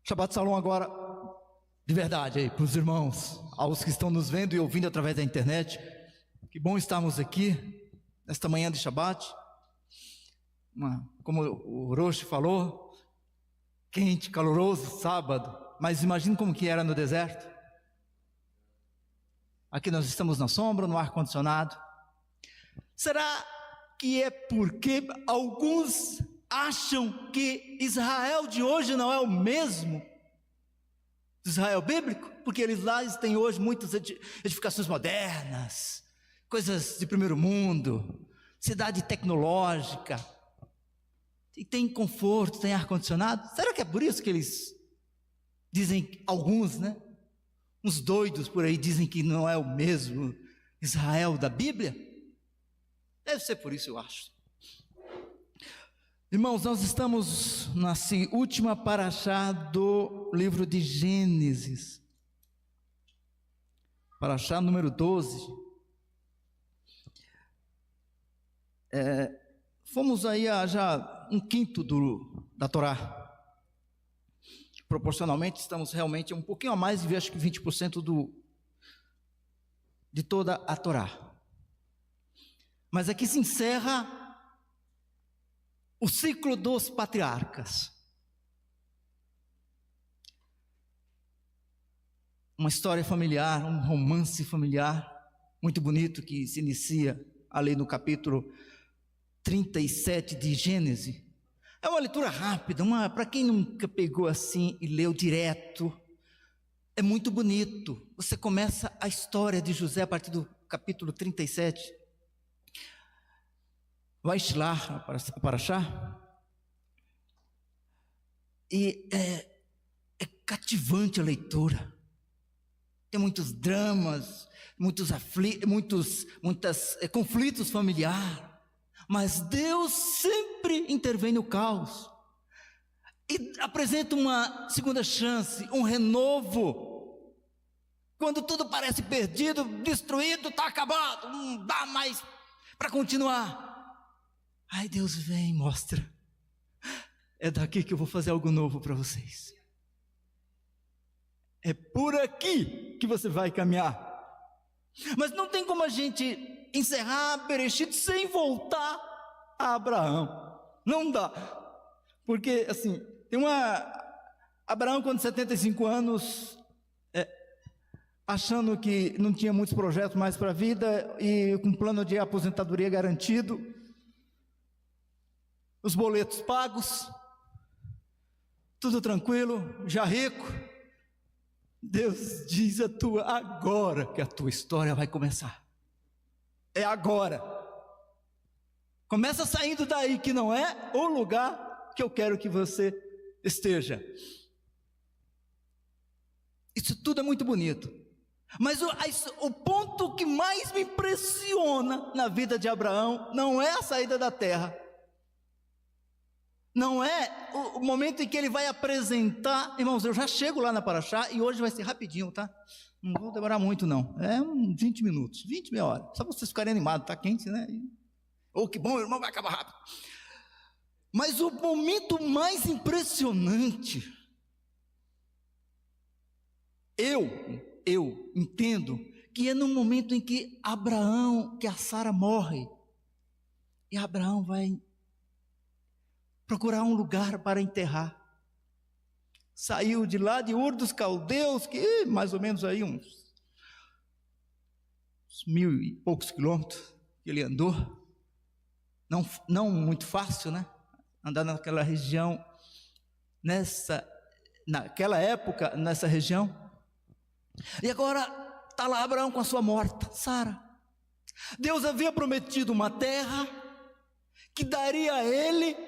Shabbat Shalom agora, de verdade, aí, para os irmãos, aos que estão nos vendo e ouvindo através da internet. Que bom estarmos aqui, nesta manhã de Shabbat. Como o Roshi falou, quente, caloroso, sábado. Mas imagine como que era no deserto. Aqui nós estamos na sombra, no ar-condicionado. Será que é porque alguns acham que Israel de hoje não é o mesmo Israel bíblico? Porque eles lá têm hoje muitas edificações modernas, coisas de primeiro mundo, cidade tecnológica, e tem conforto, tem ar-condicionado. Será que é por isso que eles dizem, alguns, né? Uns doidos por aí dizem que não é o mesmo Israel da Bíblia? Deve ser por isso, eu acho. Irmãos, nós estamos na última paraxá do livro de Gênesis, paraxá número 12. Fomos aí a já um quinto da Torá. Proporcionalmente estamos realmente um pouquinho a mais de, acho que 20% de toda a Torá. Mas aqui se encerra o ciclo dos patriarcas. Uma história familiar, um romance familiar, muito bonito, que se inicia ali no capítulo 37 de Gênesis. É uma leitura rápida, para quem nunca pegou assim e leu direto, é muito bonito. Você começa a história de José a partir do capítulo 37. Vai estilar a paraxá, e é cativante a leitura. Tem muitos dramas, muitos conflitos familiares, mas Deus sempre intervém no caos e apresenta uma segunda chance, um renovo. Quando tudo parece perdido, destruído, está acabado, não dá mais para continuar. Aí Deus vem e mostra: é daqui que eu vou fazer algo novo para vocês. É por aqui que você vai caminhar. Mas não tem como a gente encerrar Bereshit sem voltar a Abraão. Não dá. Porque assim, Abraão, quando 75 anos, achando que não tinha muitos projetos mais para a vida e com plano de aposentadoria garantido, os boletos pagos, tudo tranquilo, já rico, Deus diz agora que a tua história vai começar. É agora. Começa saindo daí, que não é o lugar que eu quero que você esteja. Isso tudo é muito bonito. Mas o ponto que mais me impressiona na vida de Abraão não é a saída da terra. Não é o momento em que ele vai apresentar. Irmãos, eu já chego lá na paraxá e hoje vai ser rapidinho, tá? Não vou demorar muito não, uns 20 minutos, 20, meia hora, só para vocês ficarem animados, tá quente, né? Que bom, irmão, vai acabar rápido. Mas o momento mais impressionante, eu entendo que é no momento em que a Sara morre, e Abraão vai procurar um lugar para enterrar. Saiu de lá de Ur dos Caldeus, que mais ou menos aí uns 1000 e poucos quilômetros que ele andou. Não muito fácil, né? Andar naquela região, naquela época, nessa região. E agora está lá Abraão com a sua morta, Sara. Deus havia prometido uma terra que daria a ele.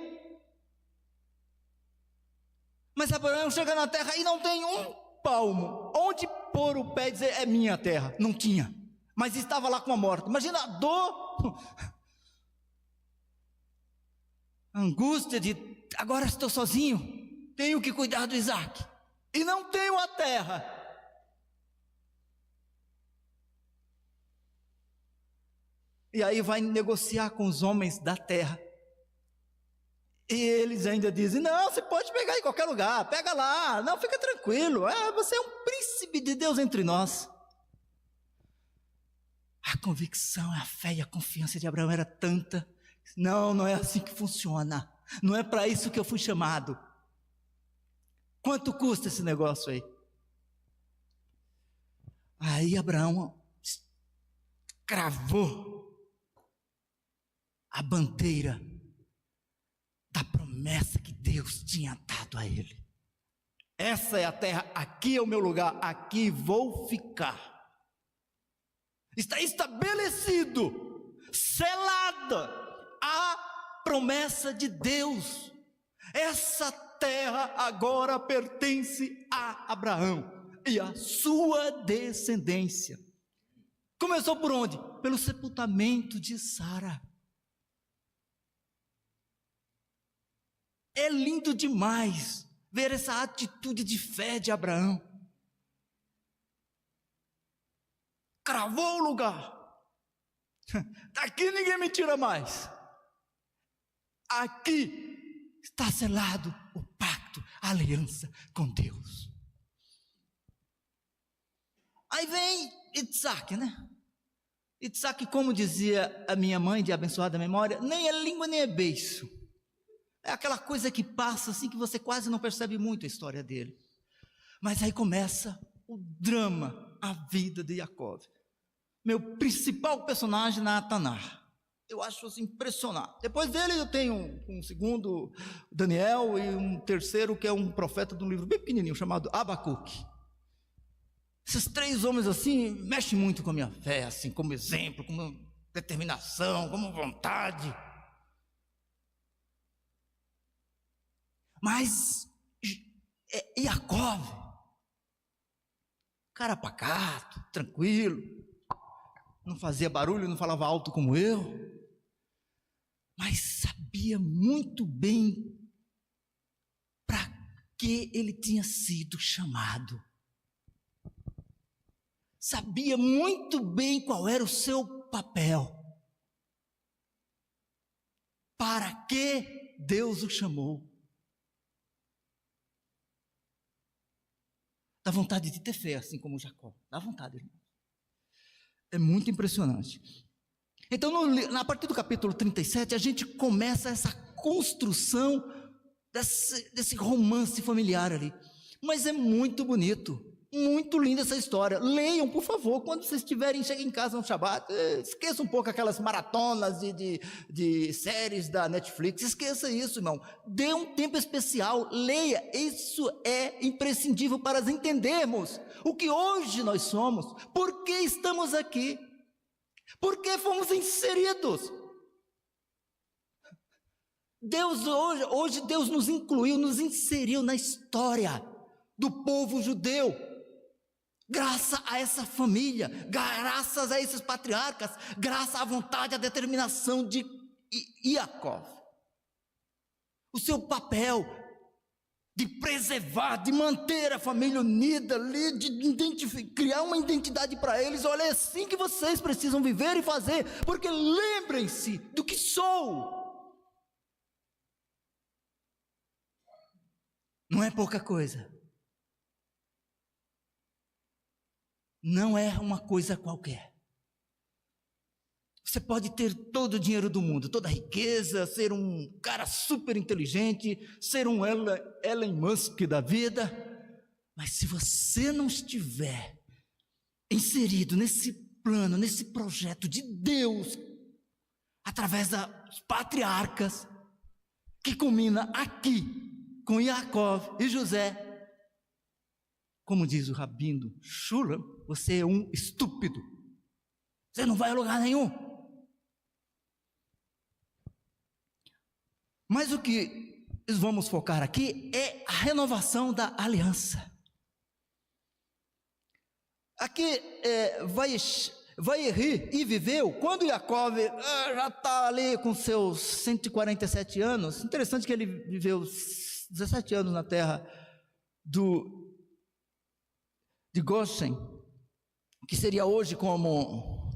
Mas Abraão chega na terra e não tem um palmo onde pôr o pé e dizer: é minha terra. Não tinha, mas estava lá com a morte. Imagina a dor, a angústia de agora estou sozinho, tenho que cuidar do Isaac e não tenho a terra. E aí vai negociar com os homens da terra. E eles ainda dizem, não, você pode pegar em qualquer lugar, pega lá, não, fica tranquilo, você é um príncipe de Deus entre nós. A convicção, a fé e a confiança de Abraão era tanta, não é assim que funciona, não é para isso que eu fui chamado. Quanto custa esse negócio aí? Aí Abraão cravou a bandeira da promessa que Deus tinha dado a ele. Essa é a terra, aqui é o meu lugar, aqui vou ficar. Está estabelecido, selada a promessa de Deus. Essa terra agora pertence a Abraão e a sua descendência. Começou por onde? Pelo sepultamento de Sara. É lindo demais ver essa atitude de fé de Abraão. Cravou o lugar. Daqui ninguém me tira mais. Aqui está selado o pacto, a aliança com Deus. Aí vem Isaac, né? Isaac, como dizia a minha mãe de abençoada memória, nem é língua nem é beiço. É aquela coisa que passa assim que você quase não percebe muito a história dele. Mas aí começa o drama, a vida de Jacó. Meu principal personagem, Natanar. Eu acho assim, impressionante. Depois dele eu tenho um segundo, Daniel, e um terceiro que é um profeta de um livro bem pequenininho chamado Abacuque. Esses três homens assim mexem muito com a minha fé, assim, como exemplo, como determinação, como vontade. Mas Jacó, cara pacato, tranquilo, não fazia barulho, não falava alto como eu, mas sabia muito bem para que ele tinha sido chamado. Sabia muito bem qual era o seu papel. Para que Deus o chamou. Dá vontade de ter fé, assim como Jacó. Dá vontade, irmão. É muito impressionante. Então, a partir do capítulo 37, a gente começa essa construção desse romance familiar ali. Mas é muito bonito, muito linda essa história. Leiam, por favor, quando vocês cheguem em casa no Shabat, esqueça um pouco aquelas maratonas de séries da Netflix, esqueça isso, irmão. Dê um tempo especial, leia, isso é imprescindível para entendermos o que hoje nós somos, por que estamos aqui, por que fomos inseridos. Hoje Deus nos incluiu, nos inseriu na história do povo judeu, graças a essa família, graças a esses patriarcas, graças à vontade, à determinação de Jacó. O seu papel de preservar, de manter a família unida, de criar uma identidade para eles. Olha, é assim que vocês precisam viver e fazer, porque lembrem-se do que sou. Não é pouca coisa. Não é uma coisa qualquer. Você pode ter todo o dinheiro do mundo, toda a riqueza, ser um cara super inteligente, ser um Elon Musk da vida, mas se você não estiver inserido nesse plano, nesse projeto de Deus, através dos patriarcas, que culmina aqui, com Jacó e José, como diz o rabino Shulam, você é um estúpido, você não vai a lugar nenhum. Mas o que vamos focar aqui é a renovação da aliança. Aqui vai rir e viveu, quando Jacó já está ali com seus 147 anos, interessante que ele viveu 17 anos na terra de Goshen, que seria hoje como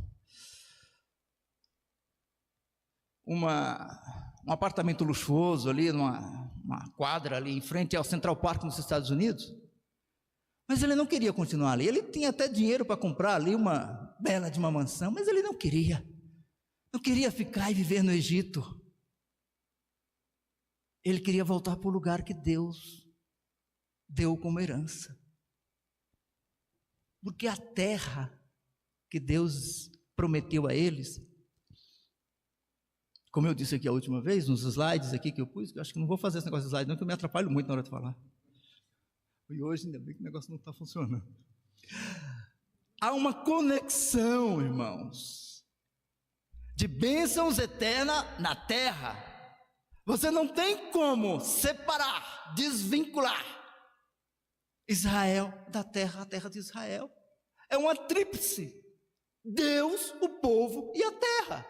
um apartamento luxuoso ali, numa quadra ali em frente ao Central Park nos Estados Unidos. Mas ele não queria continuar ali. Ele tinha até dinheiro para comprar ali uma bela de uma mansão, mas ele não queria. Não queria ficar e viver no Egito. Ele queria voltar para o lugar que Deus deu como herança. Porque a terra que Deus prometeu a eles, como eu disse aqui a última vez, nos slides aqui que eu pus, eu acho que não vou fazer esse negócio de slide não, que eu me atrapalho muito na hora de falar. E hoje ainda bem que o negócio não está funcionando. Há uma conexão, irmãos, de bênçãos eternas na terra. Você não tem como separar, desvincular Israel da terra, a terra de Israel. É uma tríplice: Deus, o povo e a terra.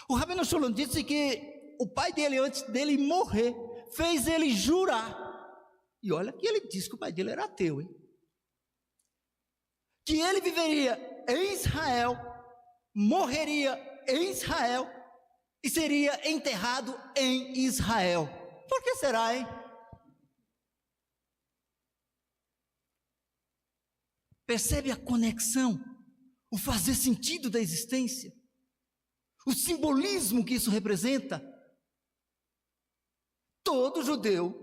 O Rabino Sholem disse que o pai dele, antes dele morrer, fez ele jurar. E olha que ele disse que o pai dele era ateu, hein? Que ele viveria em Israel, morreria em Israel e seria enterrado em Israel. Por que será, hein? Percebe a conexão, o fazer sentido da existência, o simbolismo que isso representa? Todo judeu,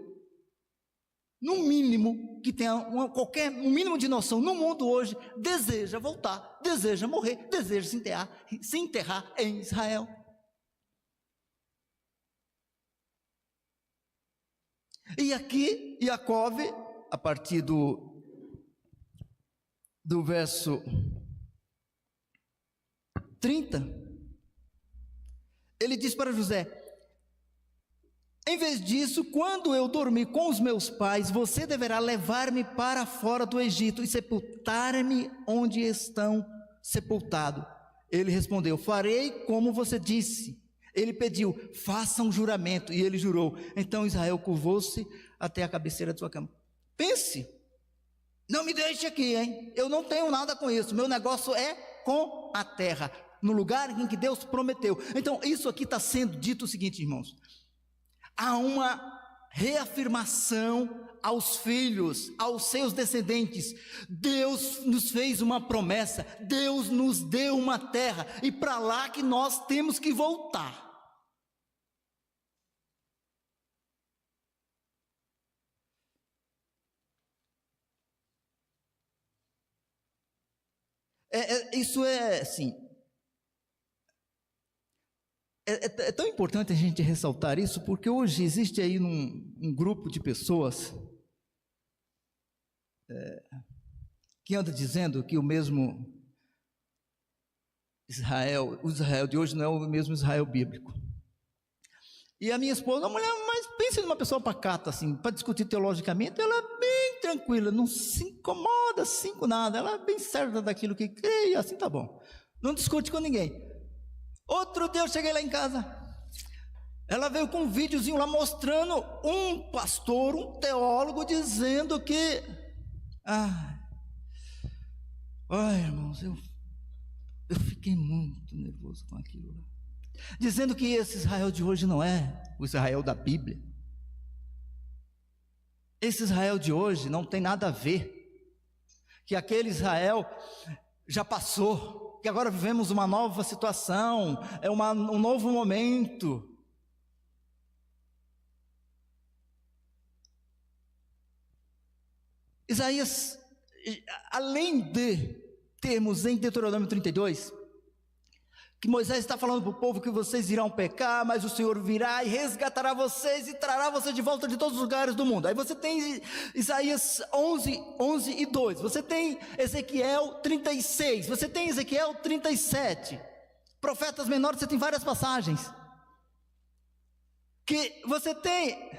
no mínimo, que tenha um mínimo de noção no mundo hoje, deseja voltar, deseja morrer, deseja se enterrar em Israel. E aqui, Jacob, a partir do verso 30, ele diz para José: em vez disso, quando eu dormir com os meus pais, você deverá levar-me para fora do Egito e sepultar-me onde estão sepultados. Ele respondeu: farei como você disse. Ele pediu: faça um juramento, e ele jurou. Então Israel curvou-se até a cabeceira de sua cama. Pense, não me deixe aqui, hein? Eu não tenho nada com isso, meu negócio é com a terra, no lugar em que Deus prometeu. Então isso aqui está sendo dito o seguinte, irmãos: há uma reafirmação aos filhos, aos seus descendentes. Deus nos fez uma promessa, Deus nos deu uma terra, e para lá que nós temos que voltar. Isso é assim. É tão importante a gente ressaltar isso, porque hoje existe aí um grupo de pessoas que anda dizendo que o mesmo Israel, o Israel de hoje não é o mesmo Israel bíblico. E a minha esposa, uma mulher, mas pense numa pessoa pacata, assim, para discutir teologicamente, ela é bem tranquila, não se incomoda assim com nada, ela é bem certa daquilo que crê, e assim tá bom, não discute com ninguém. Outro dia eu cheguei lá em casa, ela veio com um videozinho lá mostrando um pastor, um teólogo, dizendo que, irmãos, eu fiquei muito nervoso com aquilo lá, dizendo que esse Israel de hoje não é o Israel da Bíblia. Esse Israel de hoje não tem nada a ver, que aquele Israel já passou, que agora vivemos uma nova situação, um novo momento. Isaías, além de termos em Deuteronômio 32, que Moisés está falando para o povo que vocês irão pecar, mas o Senhor virá e resgatará vocês e trará vocês de volta de todos os lugares do mundo. Aí você tem Isaías 11 e 2, você tem Ezequiel 36, você tem Ezequiel 37, profetas menores, você tem várias passagens, que você tem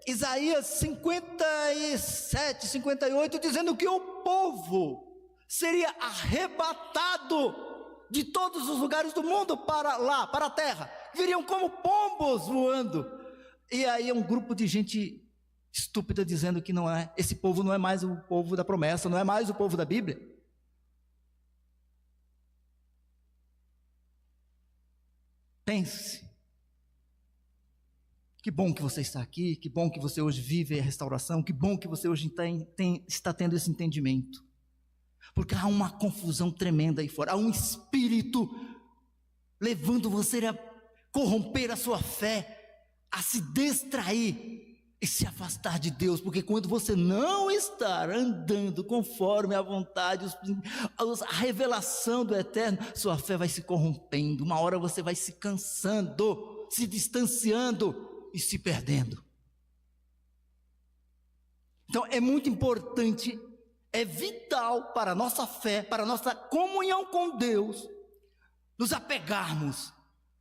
Isaías 57, 58, dizendo que o povo seria arrebatado de todos os lugares do mundo para lá, para a terra, viriam como pombos voando. E aí um grupo de gente estúpida dizendo que não é, esse povo não é mais o povo da promessa, não é mais o povo da Bíblia. Pense. Que bom que você está aqui, que bom que você hoje vive a restauração, que bom que você hoje está tendo esse entendimento. Porque há uma confusão tremenda aí fora, há um espírito levando você a corromper a sua fé, a se distrair e se afastar de Deus, porque quando você não estar andando conforme a vontade, a revelação do Eterno, sua fé vai se corrompendo, uma hora você vai se cansando, se distanciando e se perdendo. Então é muito importante, é vital para a nossa fé, para a nossa comunhão com Deus, nos apegarmos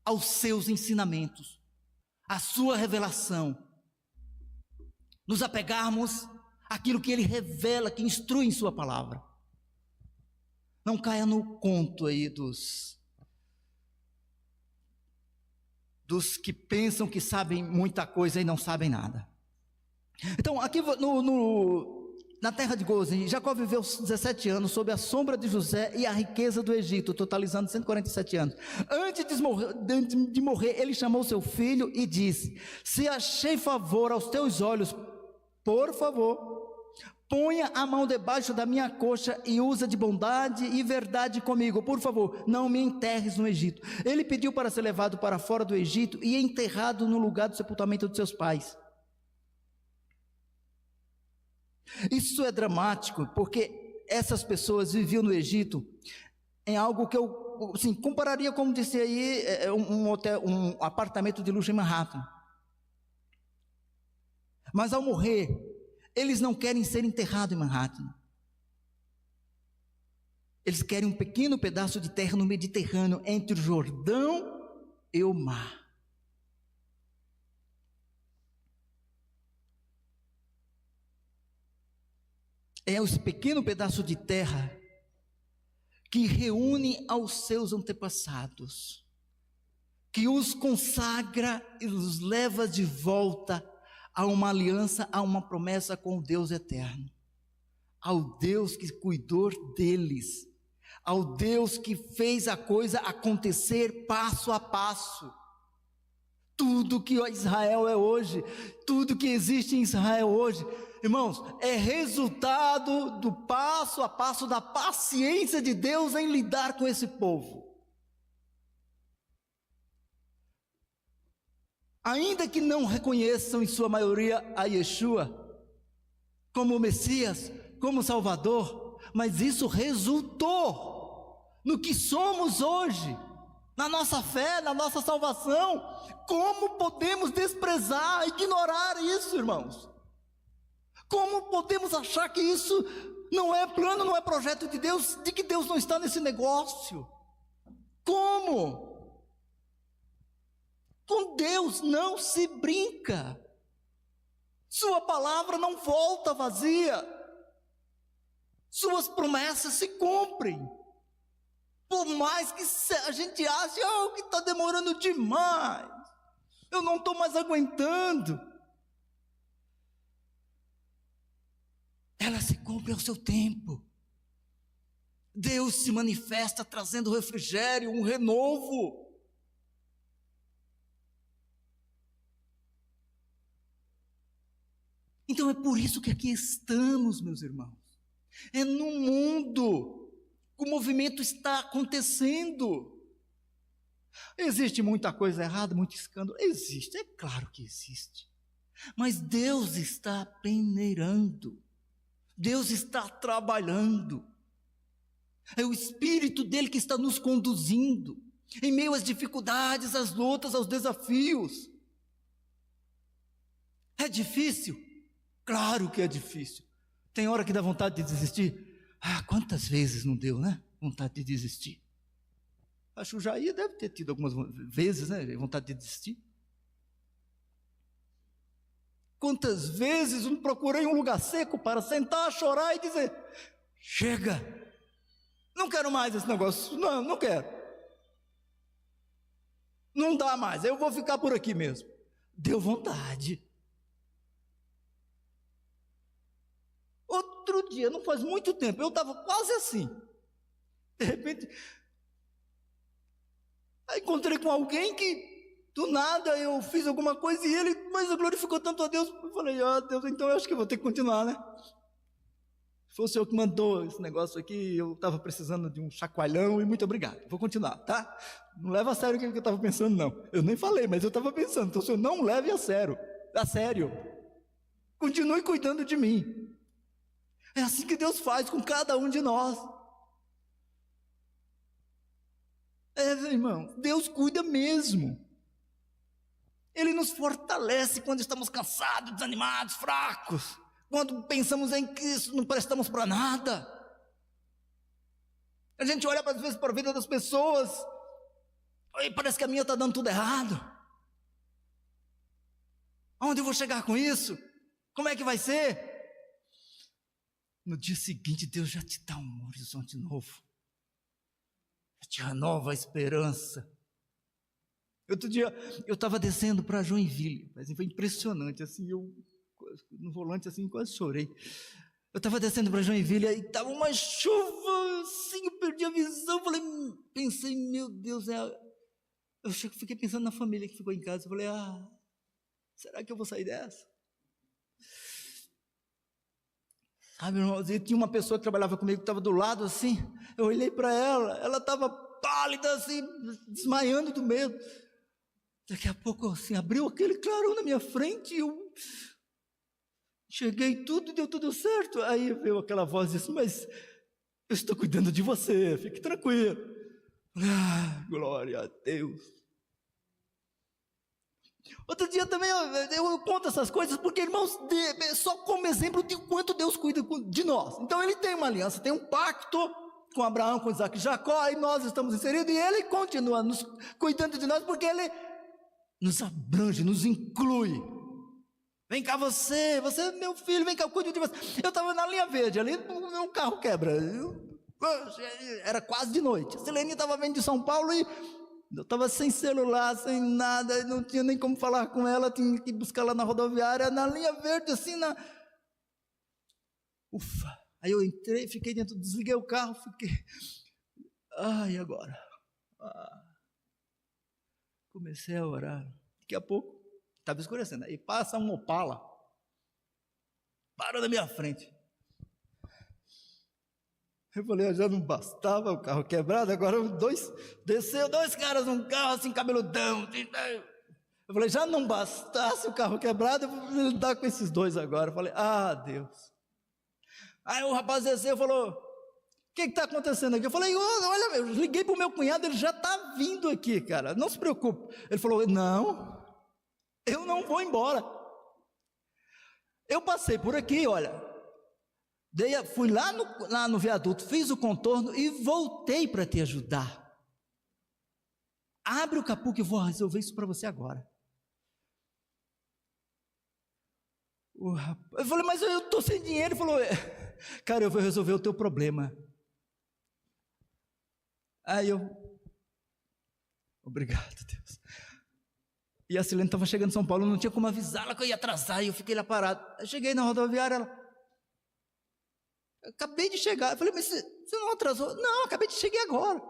aos seus ensinamentos, à sua revelação, nos apegarmos àquilo que Ele revela, que instrui em sua palavra. Não caia no conto aí dos que pensam que sabem muita coisa e não sabem nada. Então, aqui na terra de Gozem, Jacó viveu 17 anos sob a sombra de José e a riqueza do Egito, totalizando 147 anos. Antes de morrer, ele chamou seu filho e disse: se achei favor aos teus olhos, por favor, ponha a mão debaixo da minha coxa e usa de bondade e verdade comigo. Por favor, não me enterres no Egito. Ele pediu para ser levado para fora do Egito e enterrado no lugar do sepultamento de seus pais. Isso é dramático, porque essas pessoas viviam no Egito em algo que eu compararia, como disse aí, um apartamento de luxo em Manhattan. Mas ao morrer, eles não querem ser enterrados em Manhattan. Eles querem um pequeno pedaço de terra no Mediterrâneo, entre o Jordão e o mar. É esse pequeno pedaço de terra que reúne aos seus antepassados, que os consagra e os leva de volta a uma aliança, a uma promessa com o Deus eterno, ao Deus que cuidou deles, ao Deus que fez a coisa acontecer passo a passo. Tudo que Israel é hoje, tudo que existe em Israel hoje, irmãos, é resultado do passo a passo da paciência de Deus em lidar com esse povo. Ainda que não reconheçam em sua maioria a Yeshua como o Messias, como o Salvador, mas isso resultou no que somos hoje, na nossa fé, na nossa salvação. Como podemos desprezar, ignorar isso, irmãos? Como podemos achar que isso não é plano, não é projeto de Deus, de que Deus não está nesse negócio? Como? Com Deus não se brinca. Sua palavra não volta vazia. Suas promessas se cumprem. Por mais que a gente ache que está demorando demais, eu não estou mais aguentando, ela se cumpre ao seu tempo. Deus se manifesta trazendo refrigério, um renovo. Então é por isso que aqui estamos, meus irmãos. É no mundo que o movimento está acontecendo. Existe muita coisa errada, muito escândalo. Existe, é claro que existe. Mas Deus está peneirando. Deus está trabalhando. É o Espírito dele que está nos conduzindo em meio às dificuldades, às lutas, aos desafios. É difícil? Claro que é difícil. Tem hora que dá vontade de desistir. Quantas vezes não deu, né? Vontade de desistir. Acho que o Jair deve ter tido algumas vezes, né? Vontade de desistir. Quantas vezes eu procurei um lugar seco para sentar, chorar e dizer: chega, não quero mais esse negócio, não quero. Não dá mais, eu vou ficar por aqui mesmo. Deu vontade. Outro dia, não faz muito tempo, eu estava quase assim. De repente, Aí encontrei com alguém que, do nada, eu fiz alguma coisa e ele, mas glorificou tanto a Deus. Eu falei, Deus, então eu acho que eu vou ter que continuar, né? Foi o Senhor que mandou esse negócio aqui, eu estava precisando de um chacoalhão e muito obrigado. Vou continuar, tá? Não leva a sério o que eu estava pensando, não. Eu nem falei, mas eu estava pensando. Então o Senhor não leve a sério. A sério. Continue cuidando de mim. É assim que Deus faz com cada um de nós. Irmão, Deus cuida mesmo. Ele nos fortalece quando estamos cansados, desanimados, fracos. Quando pensamos em que isso não prestamos para nada. A gente olha às vezes para a vida das pessoas e parece que a minha está dando tudo errado. Aonde eu vou chegar com isso? Como é que vai ser? No dia seguinte Deus já te dá um horizonte novo. Te renova a esperança. Outro dia eu estava descendo para Joinville, mas foi impressionante, assim, eu no volante assim quase chorei. Eu estava descendo para Joinville e estava uma chuva, assim, eu perdi a visão, pensei, meu Deus, eu fiquei pensando na família que ficou em casa, eu falei, será que eu vou sair dessa? Sabe, irmãos, e tinha uma pessoa que trabalhava comigo, que estava do lado assim, eu olhei para ela estava pálida assim, desmaiando do medo. Daqui a pouco assim, abriu aquele clarão na minha frente e eu cheguei tudo, deu tudo certo. Aí veio aquela voz e disse, mas eu estou cuidando de você, fique tranquilo. Glória a Deus. Outro dia também eu conto essas coisas porque, irmãos, só como exemplo de quanto Deus cuida de nós. Então ele tem uma aliança, tem um pacto com Abraão, com Isaac e Jacó, e nós estamos inseridos, e ele continua nos cuidando de nós porque ele nos abrange, nos inclui. Vem cá você é meu filho, vem cá, eu cuido de você. Eu estava na linha verde ali, um carro quebra. Era quase de noite. A Silene estava vindo de São Paulo e eu estava sem celular, sem nada, não tinha nem como falar com ela, tinha que buscar lá na rodoviária, na linha verde, assim, Ufa! Aí eu entrei, fiquei dentro, desliguei o carro, fiquei... e agora? Comecei a orar. Daqui a pouco, estava escurecendo, aí passa um Opala, para na minha frente. Eu falei, já não bastava o carro quebrado, agora desceu dois caras num carro assim, cabeludão. Eu falei, já não bastasse o carro quebrado, eu vou lidar com esses dois agora. Eu falei, Deus. Aí o rapaz desceu e falou, o que está acontecendo aqui? Eu falei, olha, eu liguei para o meu cunhado, ele já está vindo aqui, cara, não se preocupe. Ele falou, não, eu não vou embora. Eu passei por aqui, olha. Fui lá no viaduto, fiz o contorno e voltei para te ajudar. Abre o capô que eu vou resolver isso para você agora. Eu falei, mas eu estou sem dinheiro. Ele falou, cara, eu vou resolver o teu problema. Aí obrigado, Deus. E a Silene estava chegando em São Paulo, não tinha como avisá-la que eu ia atrasar, e eu fiquei lá parado. Eu cheguei na rodoviária, ela... Acabei de chegar. Eu falei, mas você não atrasou? Não, acabei de chegar agora.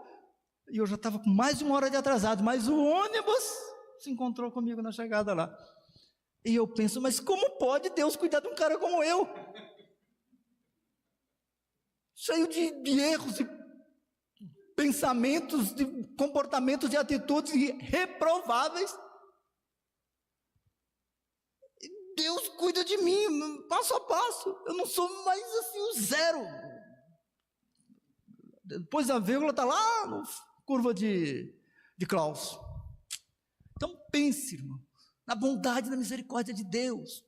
E eu já estava com mais de uma hora de atrasado, mas o ônibus se encontrou comigo na chegada lá. E eu penso, mas como pode Deus cuidar de um cara como eu? Cheio de erros, de pensamentos, de comportamentos, de atitudes reprováveis. Deus cuida de mim, passo a passo. Eu não sou mais assim o zero. Depois a vírgula está lá na curva de Klaus. Então pense, irmão, na bondade e na misericórdia de Deus.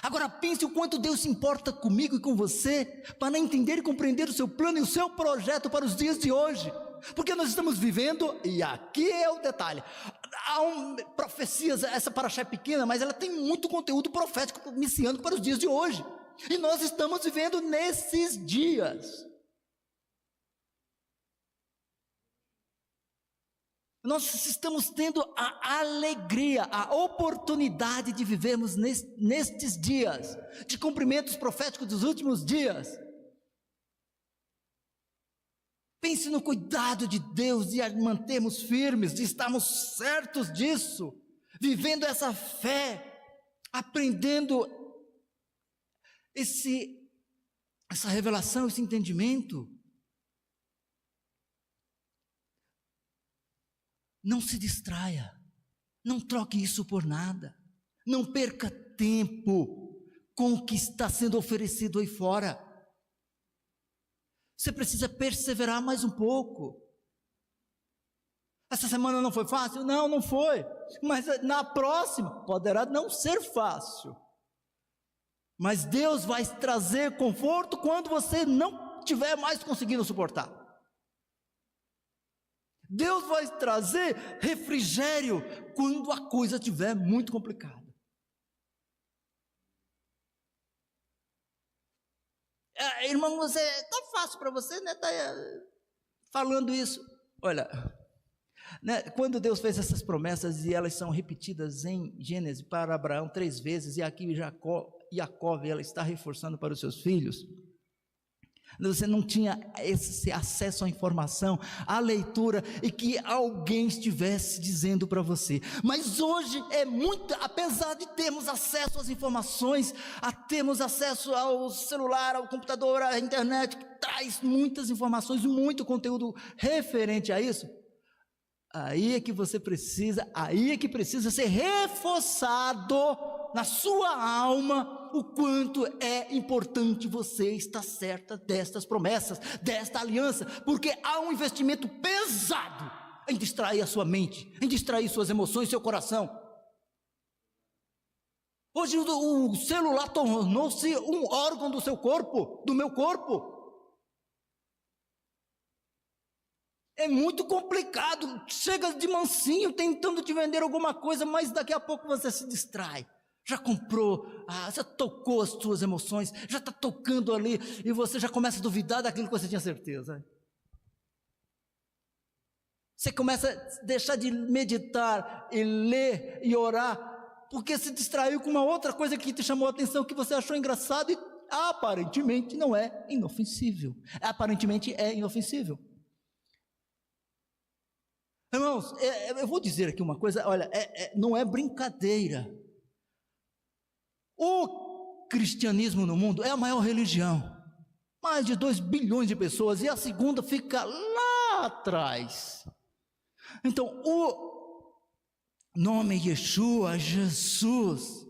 Agora pense o quanto Deus se importa comigo e com você, para entender e compreender o seu plano e o seu projeto para os dias de hoje. Porque nós estamos vivendo, e aqui é o detalhe, há profecias, essa paraxá é pequena, mas ela tem muito conteúdo profético messiânico para os dias de hoje, e nós estamos vivendo nesses dias. Nós estamos tendo a alegria, a oportunidade de vivermos nestes dias, de cumprimentos proféticos dos últimos dias. Pense no cuidado de Deus de mantermos firmes, de estarmos certos disso, vivendo essa fé, aprendendo essa revelação, esse entendimento. Não se distraia, não troque isso por nada, não perca tempo com o que está sendo oferecido aí fora. Você precisa perseverar mais um pouco. Essa semana não foi fácil? Não, não foi. Mas na próxima poderá não ser fácil. Mas Deus vai trazer conforto quando você não estiver mais conseguindo suportar. Deus vai trazer refrigério quando a coisa estiver muito complicada. Irmão, está fácil para você, né? Está falando isso. Olha, né, quando Deus fez essas promessas, e elas são repetidas em Gênesis para Abraão 3 vezes, e aqui Jacó, ela está reforçando para os seus filhos. Você não tinha esse acesso à informação, à leitura, e que alguém estivesse dizendo para você. Mas hoje é muito, apesar de termos acesso às informações, termos acesso ao celular, ao computador, à internet, que traz muitas informações, muito conteúdo referente a isso. Aí é que precisa ser reforçado na sua alma o quanto é importante você estar certa destas promessas, desta aliança, porque há um investimento pesado em distrair a sua mente, em distrair suas emoções, seu coração. Hoje o celular tornou-se um órgão do seu corpo, do meu corpo. É muito complicado, chega de mansinho tentando te vender alguma coisa, mas daqui a pouco você se distrai. Já comprou, já tocou as suas emoções, já está tocando ali, e você já começa a duvidar daquilo que você tinha certeza. Você começa a deixar de meditar e ler e orar, porque se distraiu com uma outra coisa que te chamou a atenção, que você achou engraçado e aparentemente não é inofensível. Aparentemente é inofensível. Irmãos, eu vou dizer aqui uma coisa, olha, não é brincadeira. O cristianismo no mundo é a maior religião, mais de 2 bilhões de pessoas, e a segunda fica lá atrás. Então, o nome Yeshua, Jesus,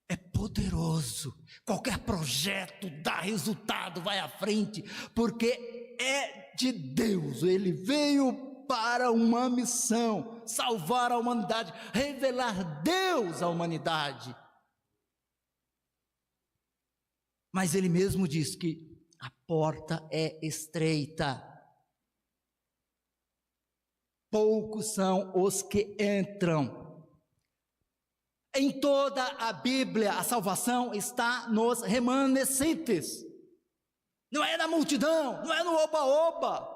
é poderoso. Qualquer projeto dá resultado, vai à frente, porque é de Deus. Ele veio para uma missão, salvar a humanidade, revelar Deus à humanidade. Mas ele mesmo diz que a porta é estreita, poucos são os que entram. Em toda a Bíblia, a salvação está nos remanescentes, não é na multidão, não é no oba-oba.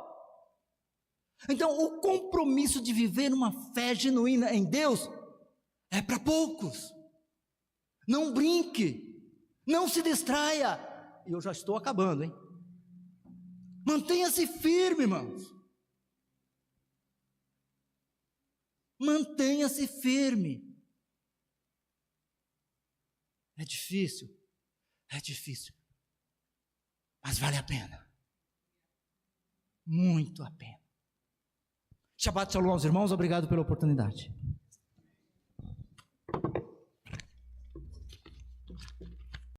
Então, o compromisso de viver uma fé genuína em Deus é para poucos. Não brinque, não se distraia. Eu já estou acabando, hein? Mantenha-se firme, irmãos. Mantenha-se firme. É difícil, mas vale a pena. Muito a pena. Shabbat Shalom aos irmãos, obrigado pela oportunidade.